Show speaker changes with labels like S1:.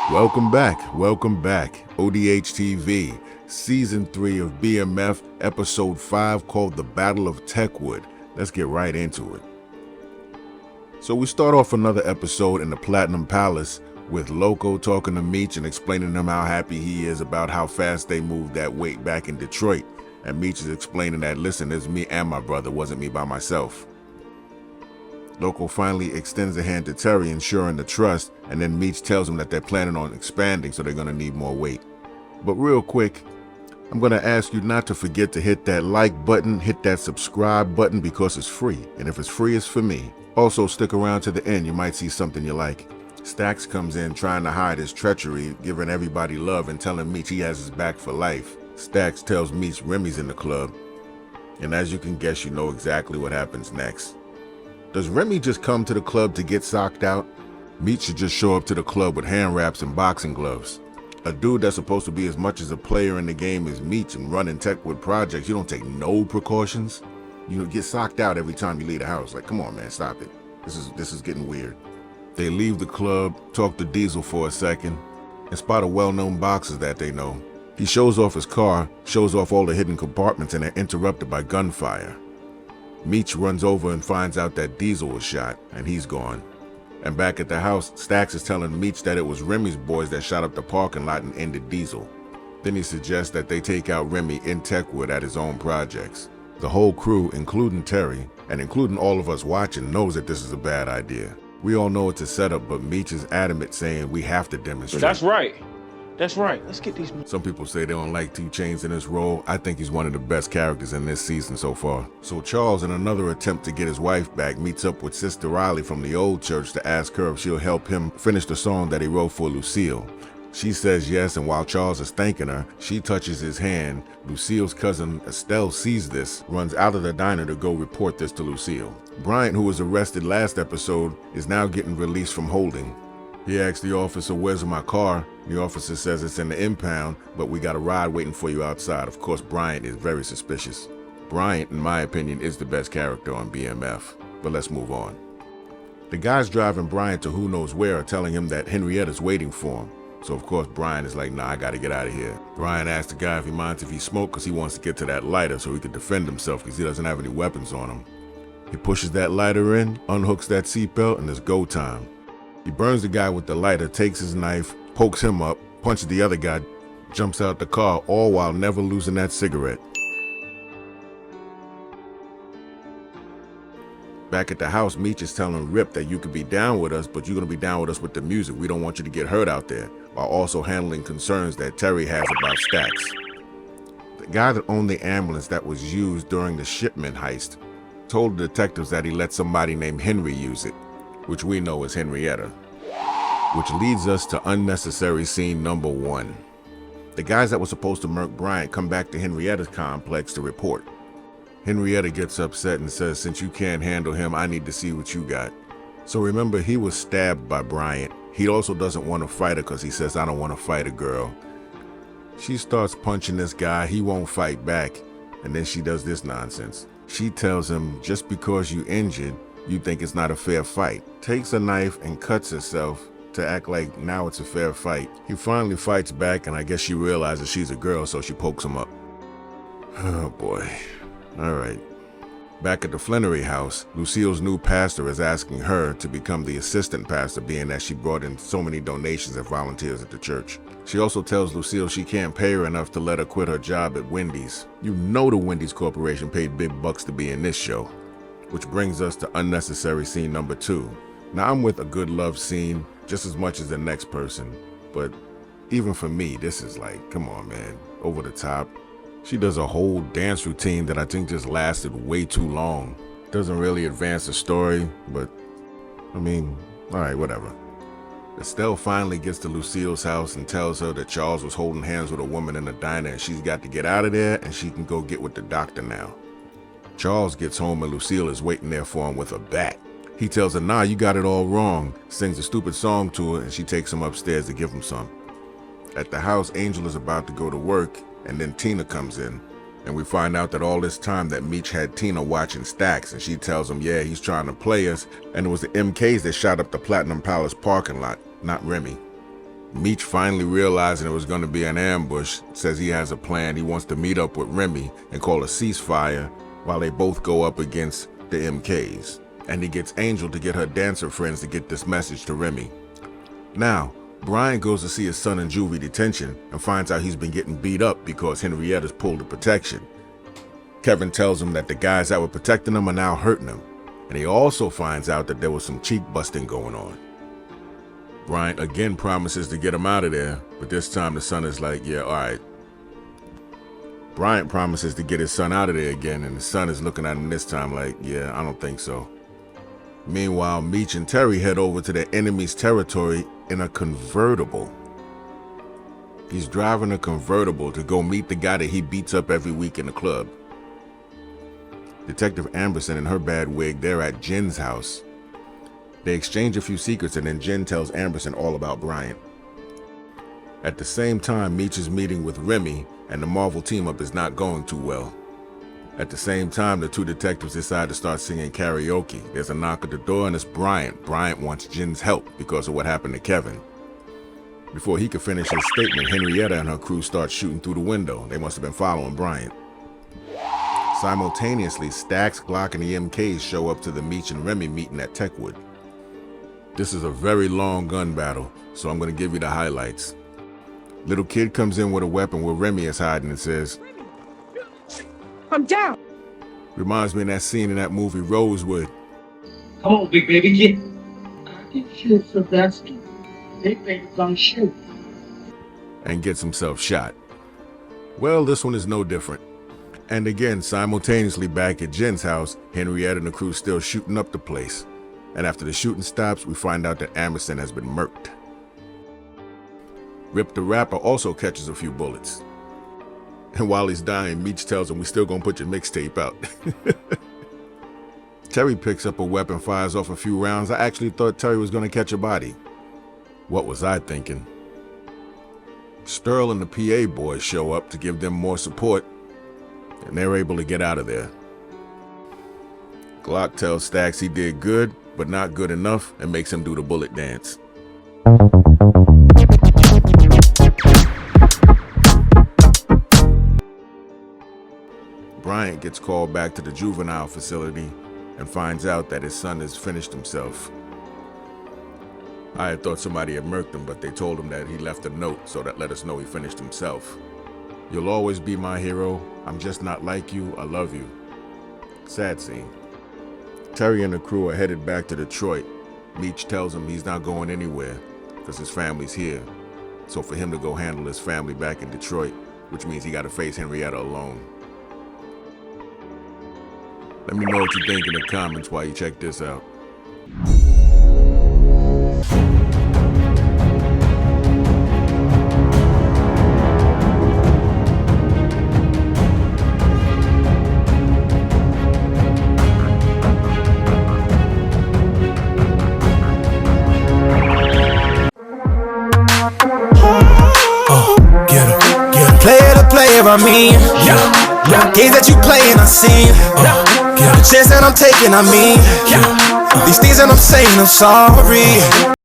S1: Welcome back. ODHtv, Season 3 of BMF, Episode 5, called The Battle of Techwood. Let's get right into it. So we start off another episode in the Platinum Palace with Loco talking to Meech and explaining to him how happy he is about how fast they moved that weight back in Detroit. And Meech is explaining that, listen, it's me and my brother, wasn't me by myself. Loco finally extends a hand to Terry, ensuring the trust, and then Meech tells him that they're planning on expanding, so they're going to need more weight. But real quick, I'm going to ask you not to forget to hit that like button, hit that subscribe button, because it's free. And if it's free, it's for me. Also, stick around to the end. You might see something you like. Stax comes in trying to hide his treachery, giving everybody love and telling Meech he has his back for life. Stax tells Meech Remy's in the club. And as you can guess, you know exactly what happens next. Does Remy just come to the club to get socked out? Meech should just show up to the club with hand wraps and boxing gloves. A dude that's supposed to be as much as a player in the game as Meech and running Techwood projects, you don't take no precautions? You get socked out every time you leave the house. Like, come on, man, stop it. This is getting weird. They leave the club, talk to Diesel for a second, and spot a well-known boxer that they know. He shows off his car, shows off all the hidden compartments, and they're interrupted by gunfire. Meech runs over and finds out that Diesel was shot, and he's gone. And back at the house, Stax is telling Meech that it was Remy's boys that shot up the parking lot and ended Diesel. Then he suggests that they take out Remy in Techwood at his own projects. The whole crew, including Terry, and including all of us watching, knows that this is a bad idea. We all know it's a setup, but Meech is adamant, saying we have to demonstrate.
S2: That's right. Let's get these.
S1: Some people say they don't like 2 Chainz in this role. I think he's one of the best characters in this season so far. So Charles, in another attempt to get his wife back, meets up with Sister Riley from the old church to ask her if she'll help him finish the song that he wrote for Lucille. She says yes, and while Charles is thanking her, she touches his hand. Lucille's cousin Estelle sees this, runs out of the diner to go report this to Lucille. Bryant, who was arrested last episode, is now getting released from holding. He asks the officer, where's my car? The officer says it's in the impound, but we got a ride waiting for you outside. Of course, Bryant is very suspicious. Bryant, in my opinion, is the best character on BMF, but let's move on. The guys driving Bryant to who knows where are telling him that Henrietta's waiting for him. So of course, Bryant is like, nah, I gotta get out of here. Bryant asks the guy if he minds if he smokes because he wants to get to that lighter so he can defend himself because he doesn't have any weapons on him. He pushes that lighter in, unhooks that seatbelt, and it's go time. He burns the guy with the lighter, takes his knife, pokes him up, punches the other guy, jumps out the car, all while never losing that cigarette. Back at the house, Meech is telling Rip that you could be down with us, but you're going to be down with us with the music. We don't want you to get hurt out there, while also handling concerns that Terry has about Stax. The guy that owned the ambulance that was used during the shipment heist told the detectives that he let somebody named Henry use it, which we know is Henrietta. Which leads us to unnecessary scene number 1. The guys that were supposed to murk Bryant come back to Henrietta's complex to report. Henrietta gets upset and says, since you can't handle him, I need to see what you got. So remember, he was stabbed by Bryant. He also doesn't want to fight her because he says, I don't want to fight a girl. She starts punching this guy, he won't fight back, and then she does this nonsense. She tells him, just because you injured, you think it's not a fair fight. Takes a knife and cuts herself to act like now it's a fair fight. He finally fights back, and I guess she realizes she's a girl, so she pokes him up. Oh boy. All right. Back at the Flannery house, Lucille's new pastor is asking her to become the assistant pastor, being that she brought in so many donations and volunteers at the church. She also tells Lucille she can't pay her enough to let her quit her job at Wendy's. You know the Wendy's Corporation paid big bucks to be in this show. Which brings us to unnecessary scene number 2. Now I'm with a good love scene just as much as the next person, but even for me, this is like, come on man, over the top. She does a whole dance routine that I think just lasted way too long. Doesn't really advance the story, but I mean, all right, whatever. Estelle finally gets to Lucille's house and tells her that Charles was holding hands with a woman in the diner and she's got to get out of there and she can go get with the doctor now. Charles gets home and Lucille is waiting there for him with a bat. He tells her, nah, you got it all wrong, sings a stupid song to her, and she takes him upstairs to give him some. At the house, Angel is about to go to work, and then Tina comes in, and we find out that all this time that Meech had Tina watching Stax, and she tells him, yeah, he's trying to play us, and it was the MKs that shot up the Platinum Palace parking lot, not Remy. Meech, finally realizing it was going to be an ambush, says he has a plan. He wants to meet up with Remy and call a ceasefire while they both go up against the MKs. And he gets Angel to get her dancer friends to get this message to Remy. Now, Bryant goes to see his son in juvie detention and finds out he's been getting beat up because Henrietta's pulled the protection. Kevin tells him that the guys that were protecting him are now hurting him. And he also finds out that there was some cheek busting going on. Bryant again promises to get him out of there, but this time the son is like, yeah, all right. Bryant promises to get his son out of there again, and the son is looking at him this time like, yeah, I don't think so. Meanwhile, Meech and Terry head over to the enemy's territory in a convertible. He's driving a convertible to go meet the guy that he beats up every week in the club. Detective Amberson and her bad wig, they're at Jen's house. They exchange a few secrets, and then Jen tells Amberson all about Bryant. At the same time, Meech is meeting with Remy, and the Marvel team-up is not going too well. At the same time, the two detectives decide to start singing karaoke. There's a knock at the door, and it's Bryant. Bryant wants Jen's help because of what happened to Kevin. Before he could finish his statement, Henrietta and her crew start shooting through the window. They must have been following Bryant. Simultaneously, Stax, Glock, and the MKs show up to the Meech and Remy meeting at Techwood. This is a very long gun battle, so I'm going to give you the highlights. Little kid comes in with a weapon where Remy is hiding and says,
S3: I'm down.
S1: Reminds me of that scene in that movie Rosewood.
S4: Come on, big baby, get. I can shoot Sylvester. Big baby gonna shoot.
S1: And gets himself shot. Well, this one is no different. And again, simultaneously back at Jen's house, Henrietta and the crew still shooting up the place. And after the shooting stops, we find out that Amberson has been murked. Rip the Rapper also catches a few bullets. And while he's dying, Meech tells him, we still gonna put your mixtape out. Terry picks up a weapon, fires off a few rounds. I actually thought Terry was gonna catch a body. What was I thinking? Sterl and the PA boys show up to give them more support, and they're able to get out of there. Glock tells Stax he did good, but not good enough, and makes him do the bullet dance. Bryant gets called back to the juvenile facility and finds out that his son has finished himself. I had thought somebody had murked him, but they told him that he left a note, so that let us know he finished himself. You'll always be my hero. I'm just not like you. I love you. Sad scene. Terry and the crew are headed back to Detroit. Meech tells him he's not going anywhere because his family's here. So for him to go handle his family back in Detroit, which means he got to face Henrietta alone. Let me know what you think in the comments while you check this out.
S5: I mean, games that you playing, I seen. The chance that I'm taking, I mean, these things that I'm saying, I'm sorry.